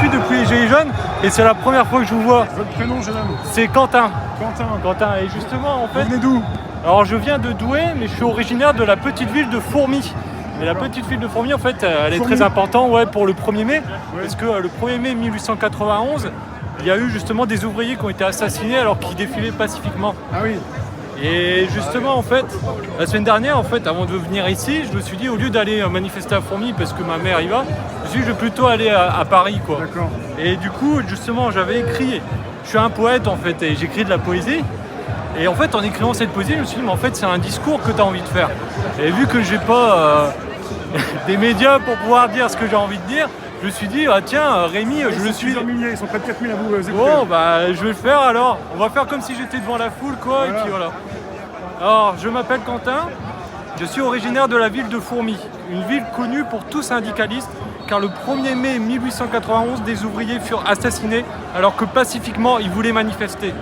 vu depuis que j'ai jeune et c'est la première fois que je vous vois. Votre prénom, jeune homme? C'est Quentin. Quentin. Et justement, en Vous fait, venez d'où? alors je viens de Douai, mais je suis originaire de la petite ville de Fourmies. Et la petite ville de Fourmies, en fait, elle est Fourmies. très importante pour le 1er mai. Parce que le 1er mai 1891, il y a eu justement des ouvriers qui ont été assassinés alors qu'ils défilaient pacifiquement. Ah oui. Et justement, en fait, la semaine dernière, en fait, avant de venir ici, je me suis dit, au lieu d'aller manifester à Fourmies, parce que ma mère y va, je me suis dit, je vais plutôt aller à Paris, quoi. D'accord. Et du coup, justement, j'avais écrit, je suis un poète, en fait, et j'écris de la poésie. Et en fait, en écrivant cette poésie, je me suis dit, mais en fait, c'est un discours que tu as envie de faire. Et vu que j'ai pas des médias pour pouvoir dire ce que j'ai envie de dire, je me suis dit, ah tiens, Rémi, je le suis. Plusieurs milliers, ils sont près de 4000 à vous écouter. Bon, bah, je vais le faire alors. On va faire comme si j'étais devant la foule, quoi, Voilà. et puis voilà. Alors, je m'appelle Quentin, je suis originaire de la ville de Fourmies, une ville connue pour tout syndicaliste, car le 1er mai 1891, des ouvriers furent assassinés alors que pacifiquement ils voulaient manifester.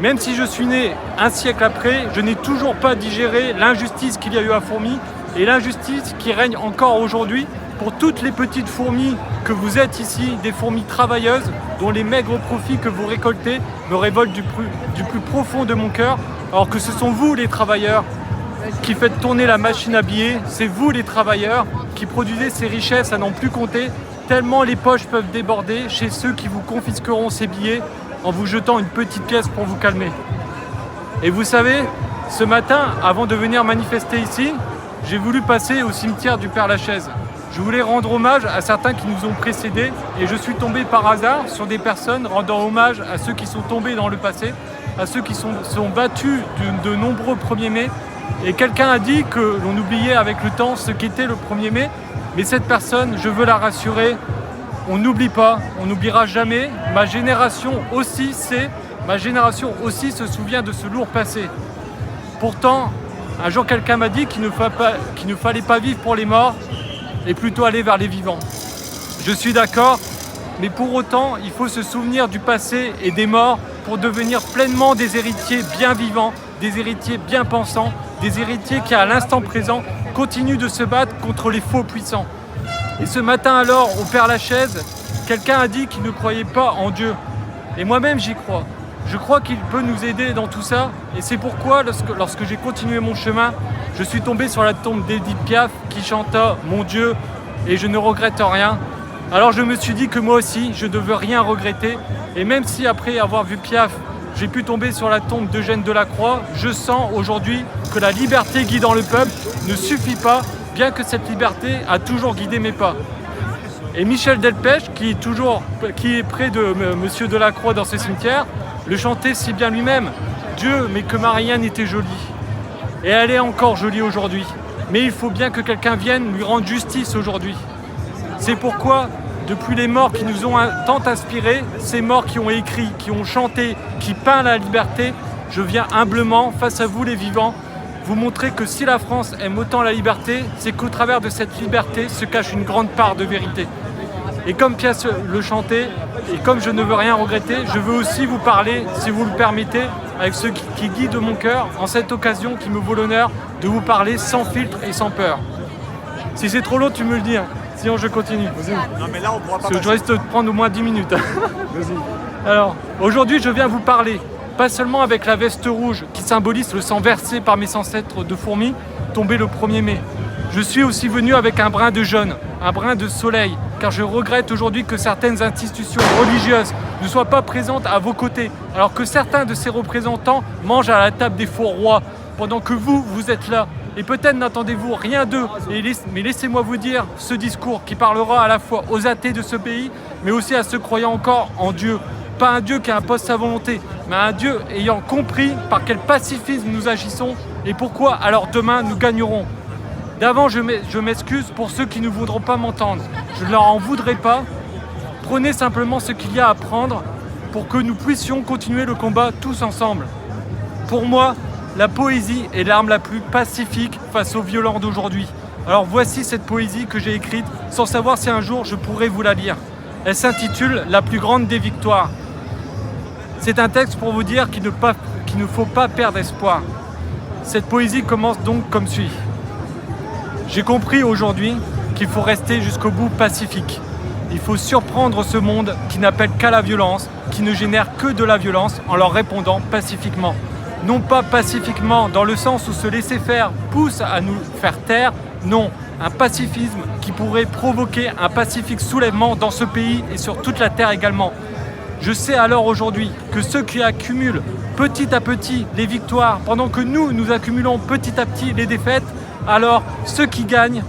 Même si je suis né un siècle après, je n'ai toujours pas digéré l'injustice qu'il y a eu à Fourmies et l'injustice qui règne encore aujourd'hui pour toutes les petites fourmis que vous êtes ici, des fourmis travailleuses dont les maigres profits que vous récoltez me révoltent du plus profond de mon cœur, alors que ce sont vous les travailleurs qui faites tourner la machine à billets, c'est vous les travailleurs qui produisez ces richesses à n'en plus compter, tellement les poches peuvent déborder chez ceux qui vous confisqueront ces billets en vous jetant une petite pièce pour vous calmer. Et vous savez, ce matin, avant de venir manifester ici, j'ai voulu passer au cimetière du Père-Lachaise. Je voulais rendre hommage à certains qui nous ont précédés et je suis tombé par hasard sur des personnes rendant hommage à ceux qui sont tombés dans le passé, à ceux qui sont battus de nombreux 1er mai. Et quelqu'un a dit que l'on oubliait avec le temps ce qu'était le 1er mai, mais cette personne, je veux la rassurer, on n'oublie pas, on n'oubliera jamais. Ma génération aussi se souvient de ce lourd passé. Pourtant, un jour quelqu'un m'a dit qu'il ne fallait pas vivre pour les morts, et plutôt aller vers les vivants. Je suis d'accord, mais pour autant, il faut se souvenir du passé et des morts pour devenir pleinement des héritiers bien vivants, des héritiers bien pensants, des héritiers qui, à l'instant présent, continuent de se battre contre les faux puissants. Et ce matin alors, au Père-Lachaise, quelqu'un a dit qu'il ne croyait pas en Dieu. Et moi-même, j'y crois. Je crois qu'il peut nous aider dans tout ça, et c'est pourquoi, lorsque j'ai continué mon chemin, je suis tombé sur la tombe d'Édith Piaf qui chanta « Mon Dieu, et je ne regrette rien ». Alors je me suis dit que moi aussi, je ne devais rien regretter, et même si après avoir vu Piaf, j'ai pu tomber sur la tombe d'Eugène Delacroix, je sens aujourd'hui que la liberté guidant le peuple ne suffit pas, bien que cette liberté a toujours guidé mes pas. Et Michel Delpech, qui est près de Monsieur Delacroix dans ce cimetière, le chantait si bien lui-même. Dieu, mais que Marianne était jolie. Et elle est encore jolie aujourd'hui. Mais il faut bien que quelqu'un vienne lui rendre justice aujourd'hui. C'est pourquoi, depuis les morts qui nous ont tant inspirés, ces morts qui ont écrit, qui ont chanté, qui peignent la liberté, je viens humblement, face à vous les vivants, vous montrer que si la France aime autant la liberté, c'est qu'au travers de cette liberté se cache une grande part de vérité. Et comme Piaf le chantait, et comme je ne veux rien regretter, je veux aussi vous parler, si vous le permettez, avec ceux qui guident mon cœur, en cette occasion qui me vaut l'honneur de vous parler sans filtre et sans peur. Si c'est trop long, tu me le dis, hein. Sinon je continue. Non mais là on pourra pas. Parce que je risque de prendre au moins 10 minutes. Vas-y. Alors, aujourd'hui je viens vous parler, pas seulement avec la veste rouge qui symbolise le sang versé par mes ancêtres de fourmis, tombé le 1er mai. Je suis aussi venu avec un brin de jaune, un brin de soleil, car je regrette aujourd'hui que certaines institutions religieuses ne soient pas présentes à vos côtés, alors que certains de ces représentants mangent à la table des faux rois, pendant que vous êtes là. Et peut-être n'attendez-vous rien d'eux, mais laissez-moi vous dire ce discours qui parlera à la fois aux athées de ce pays, mais aussi à ceux croyant encore en Dieu. Pas un Dieu qui impose sa volonté, mais un Dieu ayant compris par quel pacifisme nous agissons et pourquoi alors demain nous gagnerons. D'avant, je m'excuse pour ceux qui ne voudront pas m'entendre. Je ne leur en voudrais pas. Prenez simplement ce qu'il y a à prendre pour que nous puissions continuer le combat tous ensemble. Pour moi, la poésie est l'arme la plus pacifique face aux violents d'aujourd'hui. Alors voici cette poésie que j'ai écrite sans savoir si un jour je pourrais vous la lire. Elle s'intitule « La plus grande des victoires ». C'est un texte pour vous dire qu'il ne faut pas perdre espoir. Cette poésie commence donc comme suit. J'ai compris aujourd'hui qu'il faut rester jusqu'au bout pacifique. Il faut surprendre ce monde qui n'appelle qu'à la violence, qui ne génère que de la violence en leur répondant pacifiquement. Non pas pacifiquement dans le sens où se laisser faire pousse à nous faire taire, non, un pacifisme qui pourrait provoquer un pacifique soulèvement dans ce pays et sur toute la terre également. Je sais alors aujourd'hui que ceux qui accumulent petit à petit les victoires, pendant que nous accumulons petit à petit les défaites, alors ceux qui gagnent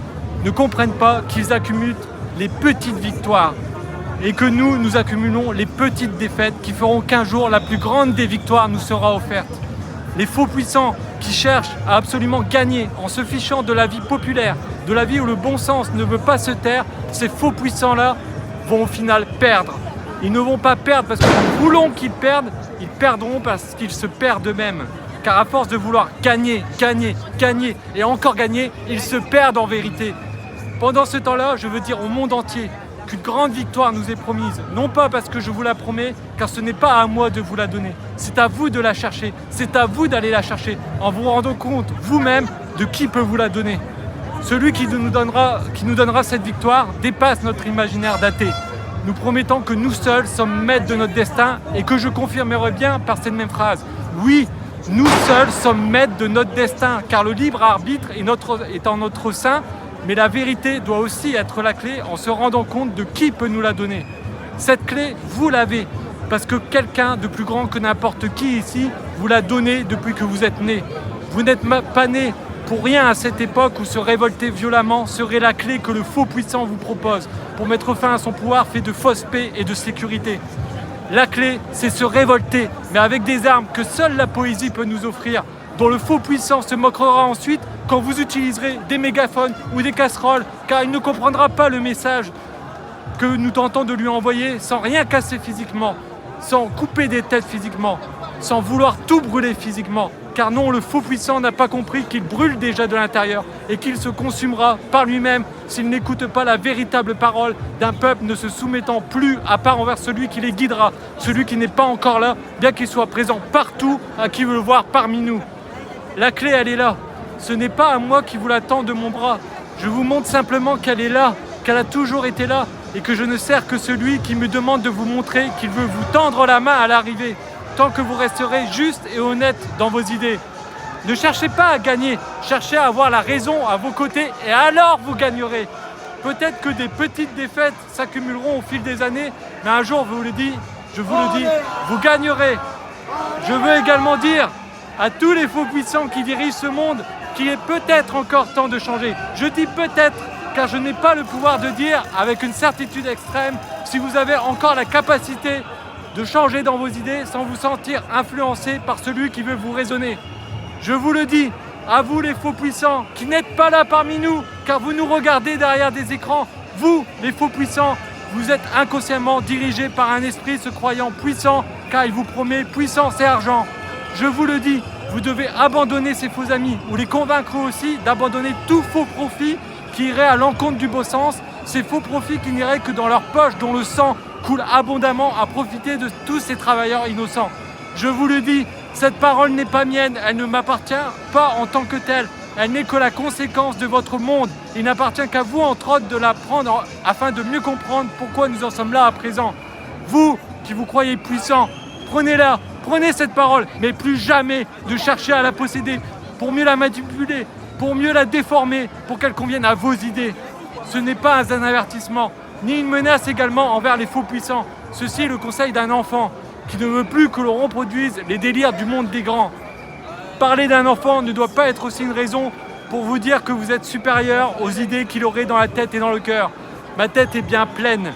ne comprennent pas qu'ils accumulent les petites victoires et que nous accumulons les petites défaites qui feront qu'un jour la plus grande des victoires nous sera offerte. Les faux puissants qui cherchent à absolument gagner en se fichant de la vie populaire, de la vie où le bon sens ne veut pas se taire, ces faux puissants-là vont au final perdre. Ils ne vont pas perdre parce que nous voulons qu'ils perdent, ils perdront parce qu'ils se perdent eux-mêmes. Car à force de vouloir gagner, gagner, gagner et encore gagner, ils se perdent en vérité. Pendant ce temps-là, je veux dire au monde entier qu'une grande victoire nous est promise. Non pas parce que je vous la promets, car ce n'est pas à moi de vous la donner. C'est à vous de la chercher, c'est à vous d'aller la chercher, en vous rendant compte vous-même de qui peut vous la donner. Celui qui nous donnera cette victoire dépasse notre imaginaire daté, nous promettant que nous seuls sommes maîtres de notre destin et que je confirmerai bien par cette même phrase. Oui, nous seuls sommes maîtres de notre destin, car le libre arbitre est en notre sein, mais la vérité doit aussi être la clé en se rendant compte de qui peut nous la donner. Cette clé, vous l'avez, parce que quelqu'un de plus grand que n'importe qui ici vous l'a donnée depuis que vous êtes né. Vous n'êtes pas né pour rien à cette époque où se révolter violemment serait la clé que le faux puissant vous propose pour mettre fin à son pouvoir fait de fausse paix et de sécurité. La clé, c'est se révolter, mais avec des armes que seule la poésie peut nous offrir, dont le faux puissant se moquera ensuite quand vous utiliserez des mégaphones ou des casseroles, car il ne comprendra pas le message que nous tentons de lui envoyer sans rien casser physiquement, sans couper des têtes physiquement, sans vouloir tout brûler physiquement. Car non, le faux puissant n'a pas compris qu'il brûle déjà de l'intérieur et qu'il se consumera par lui-même s'il n'écoute pas la véritable parole d'un peuple ne se soumettant plus à part envers celui qui les guidera, celui qui n'est pas encore là, bien qu'il soit présent partout, à qui veut le voir parmi nous. La clé, elle est là. Ce n'est pas à moi qui vous la tends de mon bras. Je vous montre simplement qu'elle est là, qu'elle a toujours été là, et que je ne sers que celui qui me demande de vous montrer qu'il veut vous tendre la main à l'arrivée, tant que vous resterez juste et honnête dans vos idées. Ne cherchez pas à gagner, cherchez à avoir la raison à vos côtés, et alors vous gagnerez. Peut-être que des petites défaites s'accumuleront au fil des années, mais un jour, je vous le dis, vous gagnerez. Je veux également dire à tous les faux puissants qui dirigent ce monde qu'il est peut-être encore temps de changer. Je dis peut-être, car je n'ai pas le pouvoir de dire avec une certitude extrême si vous avez encore la capacité de changer dans vos idées sans vous sentir influencé par celui qui veut vous raisonner. Je vous le dis, à vous les faux puissants qui n'êtes pas là parmi nous, car vous nous regardez derrière des écrans, vous les faux puissants, vous êtes inconsciemment dirigés par un esprit se croyant puissant, car il vous promet puissance et argent. Je vous le dis, vous devez abandonner ces faux amis, ou les convaincre aussi d'abandonner tout faux profit qui irait à l'encontre du beau sens, ces faux profits qui n'iraient que dans leur poche dont le sang coule abondamment à profiter de tous ces travailleurs innocents. Je vous le dis, cette parole n'est pas mienne, elle ne m'appartient pas en tant que telle, elle n'est que la conséquence de votre monde. Il n'appartient qu'à vous, entre autres, de la prendre afin de mieux comprendre pourquoi nous en sommes là à présent. Vous, qui vous croyez puissants, prenez-la, prenez cette parole, mais plus jamais de chercher à la posséder pour mieux la manipuler, pour mieux la déformer, pour qu'elle convienne à vos idées. Ce n'est pas un avertissement, ni une menace également envers les faux puissants. Ceci est le conseil d'un enfant qui ne veut plus que l'on reproduise les délires du monde des grands. Parler d'un enfant ne doit pas être aussi une raison pour vous dire que vous êtes supérieur aux idées qu'il aurait dans la tête et dans le cœur. Ma tête est bien pleine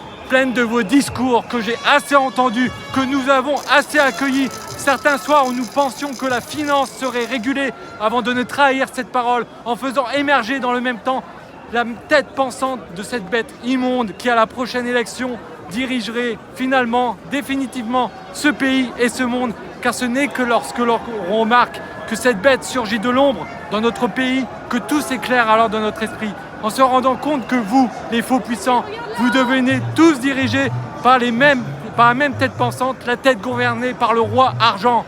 de vos discours que j'ai assez entendus, que nous avons assez accueillis. Certains soirs où nous pensions que la finance serait régulée avant de ne trahir cette parole en faisant émerger dans le même temps la tête pensante de cette bête immonde qui à la prochaine élection dirigerait finalement, définitivement ce pays et ce monde, car ce n'est que lorsque l'on remarque que cette bête surgit de l'ombre dans notre pays que tout s'éclaire alors dans notre esprit, en se rendant compte que vous, les faux puissants, vous devenez tous dirigés par la même tête pensante, la tête gouvernée par le roi argent.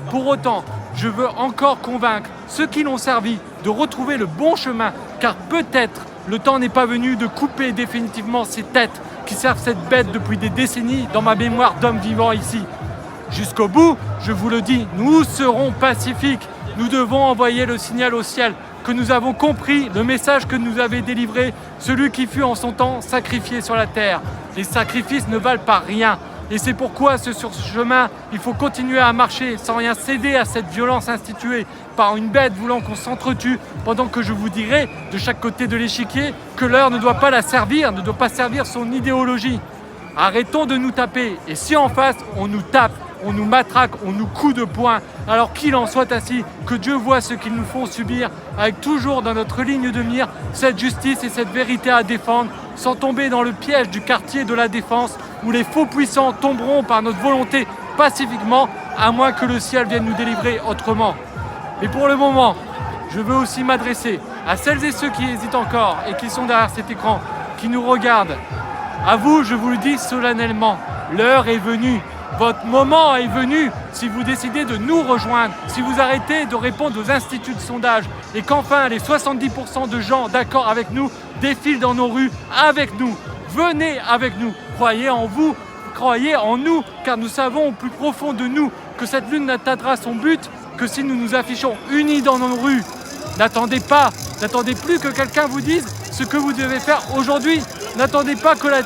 Pour autant, je veux encore convaincre ceux qui l'ont servi de retrouver le bon chemin, car peut-être le temps n'est pas venu de couper définitivement ces têtes, qui servent cette bête depuis des décennies dans ma mémoire d'homme vivant ici. Jusqu'au bout, je vous le dis, nous serons pacifiques. Nous devons envoyer le signal au ciel que nous avons compris le message que nous avait délivré celui qui fut en son temps sacrifié sur la terre. Les sacrifices ne valent pas rien. Et c'est pourquoi sur ce chemin, il faut continuer à marcher sans rien céder à cette violence instituée par une bête voulant qu'on s'entretue, pendant que je vous dirai, de chaque côté de l'échiquier, que l'heure ne doit pas la servir, ne doit pas servir son idéologie. Arrêtons de nous taper, et si en face, on nous tape, on nous matraque, on nous coud de poing, alors qu'il en soit ainsi, que Dieu voit ce qu'ils nous font subir, avec toujours dans notre ligne de mire cette justice et cette vérité à défendre, sans tomber dans le piège du quartier de la défense, où les faux puissants tomberont par notre volonté pacifiquement, à moins que le ciel vienne nous délivrer autrement. Mais pour le moment, je veux aussi m'adresser à celles et ceux qui hésitent encore et qui sont derrière cet écran, qui nous regardent. À vous, je vous le dis solennellement, l'heure est venue. Votre moment est venu si vous décidez de nous rejoindre, si vous arrêtez de répondre aux instituts de sondage et qu'enfin les 70% de gens d'accord avec nous défilent dans nos rues avec nous. Venez avec nous, croyez en vous, croyez en nous, car nous savons au plus profond de nous que cette lutte n'atteindra son but que si nous nous affichons unis dans nos rues. N'attendez plus que quelqu'un vous dise ce que vous devez faire aujourd'hui. N'attendez pas que la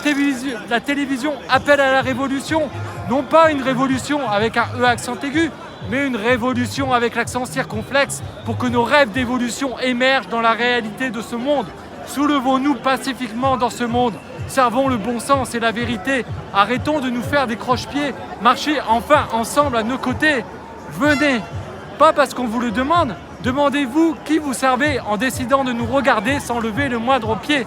télévision appelle à la révolution. Non pas une révolution avec un E accent aigu, mais une révolution avec l'accent circonflexe pour que nos rêves d'évolution émergent dans la réalité de ce monde. Soulevons-nous pacifiquement dans ce monde. Servons le bon sens et la vérité. Arrêtons de nous faire des croche-pieds. Marchez enfin ensemble à nos côtés. Venez, pas parce qu'on vous le demande. Demandez-vous qui vous servez en décidant de nous regarder sans lever le moindre pied.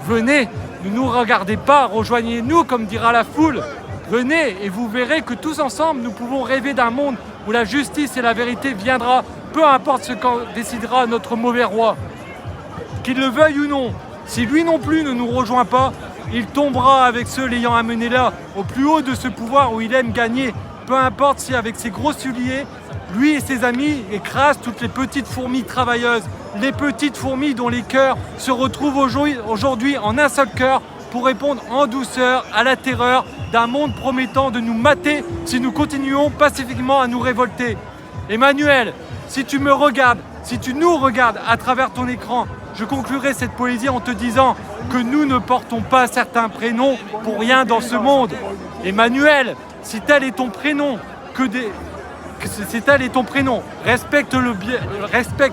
Venez, ne nous regardez pas, rejoignez-nous comme dira la foule. Venez et vous verrez que tous ensemble, nous pouvons rêver d'un monde où la justice et la vérité viendra, peu importe ce qu'en décidera notre mauvais roi. Qu'il le veuille ou non, si lui non plus ne nous rejoint pas, il tombera avec ceux l'ayant amené là, au plus haut de ce pouvoir où il aime gagner. Peu importe si avec ses gros souliers, lui et ses amis écrasent toutes les petites fourmis travailleuses, les petites fourmis dont les cœurs se retrouvent aujourd'hui en un seul cœur pour répondre en douceur à la terreur d'un monde promettant de nous mater si nous continuons pacifiquement à nous révolter. Emmanuel, si tu me regardes, si tu nous regardes à travers ton écran, je conclurai cette poésie en te disant que nous ne portons pas certains prénoms pour rien dans ce monde. Emmanuel, si tel est ton prénom, respecte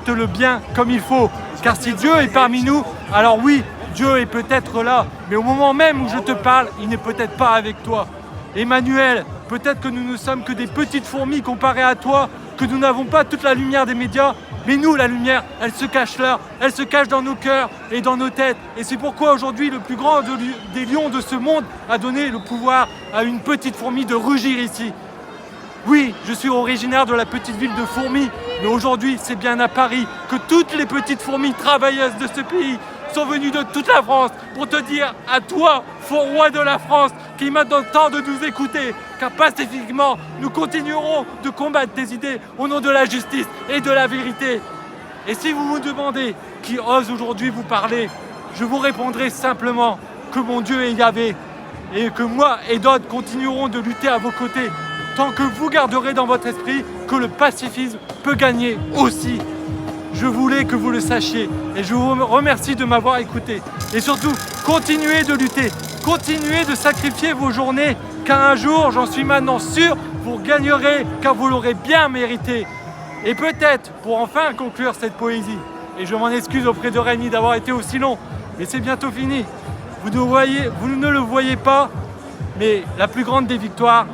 le bien comme il faut. Car si Dieu est parmi nous, alors oui, Dieu est peut-être là, mais au moment même où je te parle, il n'est peut-être pas avec toi. Emmanuel, peut-être que nous ne sommes que des petites fourmis comparées à toi, que nous n'avons pas toute la lumière des médias, mais nous, la lumière, elle se cache là, elle se cache dans nos cœurs et dans nos têtes. Et c'est pourquoi aujourd'hui, le plus grand des lions de ce monde a donné le pouvoir à une petite fourmi de rugir ici. Oui, je suis originaire de la petite ville de Fourmies, mais aujourd'hui, c'est bien à Paris que toutes les petites fourmis travailleuses de ce pays sont venues de toute la France pour te dire à toi, faux roi de la France, qu'il est maintenant temps de nous écouter, car pacifiquement, nous continuerons de combattre tes idées au nom de la justice et de la vérité. Et si vous vous demandez qui ose aujourd'hui vous parler, je vous répondrai simplement que mon Dieu est Yahvé et que moi et d'autres continuerons de lutter à vos côtés tant que vous garderez dans votre esprit que le pacifisme peut gagner aussi. Je voulais que vous le sachiez et je vous remercie de m'avoir écouté. Et surtout, continuez de lutter, continuez de sacrifier vos journées, car un jour, j'en suis maintenant sûr, vous gagnerez, car vous l'aurez bien mérité. Et peut-être, pour enfin conclure cette poésie, et je m'en excuse auprès de Rémi d'avoir été aussi long, mais c'est bientôt fini. Vous ne le voyez pas, mais la plus grande des victoires,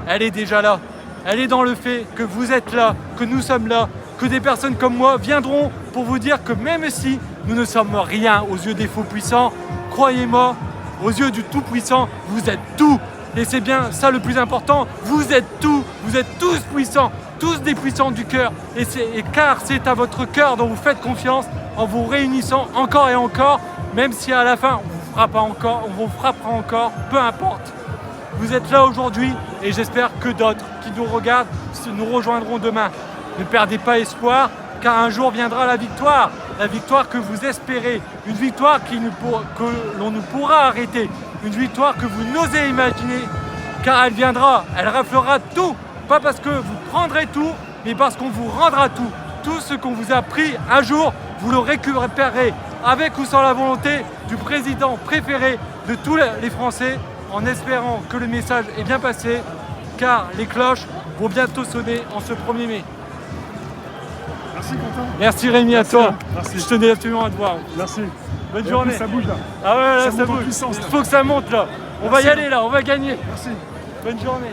elle est déjà là. Elle est dans le fait que vous êtes là, que nous sommes là, que des personnes comme moi viendront pour vous dire que même si nous ne sommes rien aux yeux des faux puissants, croyez-moi, aux yeux du Tout-Puissant, vous êtes tout. Et c'est bien ça le plus important, vous êtes tout, vous êtes tous puissants, tous des puissants du cœur. Et car c'est à votre cœur dont vous faites confiance en vous réunissant encore et encore, même si à la fin on vous frappera encore, peu importe. Vous êtes là aujourd'hui et j'espère que d'autres qui nous regardent nous rejoindront demain. Ne perdez pas espoir, car un jour viendra la victoire que vous espérez, une victoire que l'on ne pourra arrêter, une victoire que vous n'osez imaginer, car elle viendra, elle raflera tout, pas parce que vous prendrez tout, mais parce qu'on vous rendra tout. Tout ce qu'on vous a pris un jour, vous le récupérerez avec ou sans la volonté du président préféré de tous les Français, en espérant que le message est bien passé, car les cloches vont bientôt sonner en ce 1er mai. Merci Quentin. Merci Rémi, à toi. Merci. Je tenais absolument à te voir. Merci. Bonne Et journée. en plus, ça bouge là. Ah ouais, là, Ça ça monte en bouge. puissance, Il là. faut que ça monte là. On va y Merci. aller là, on va gagner. Merci. Bonne journée.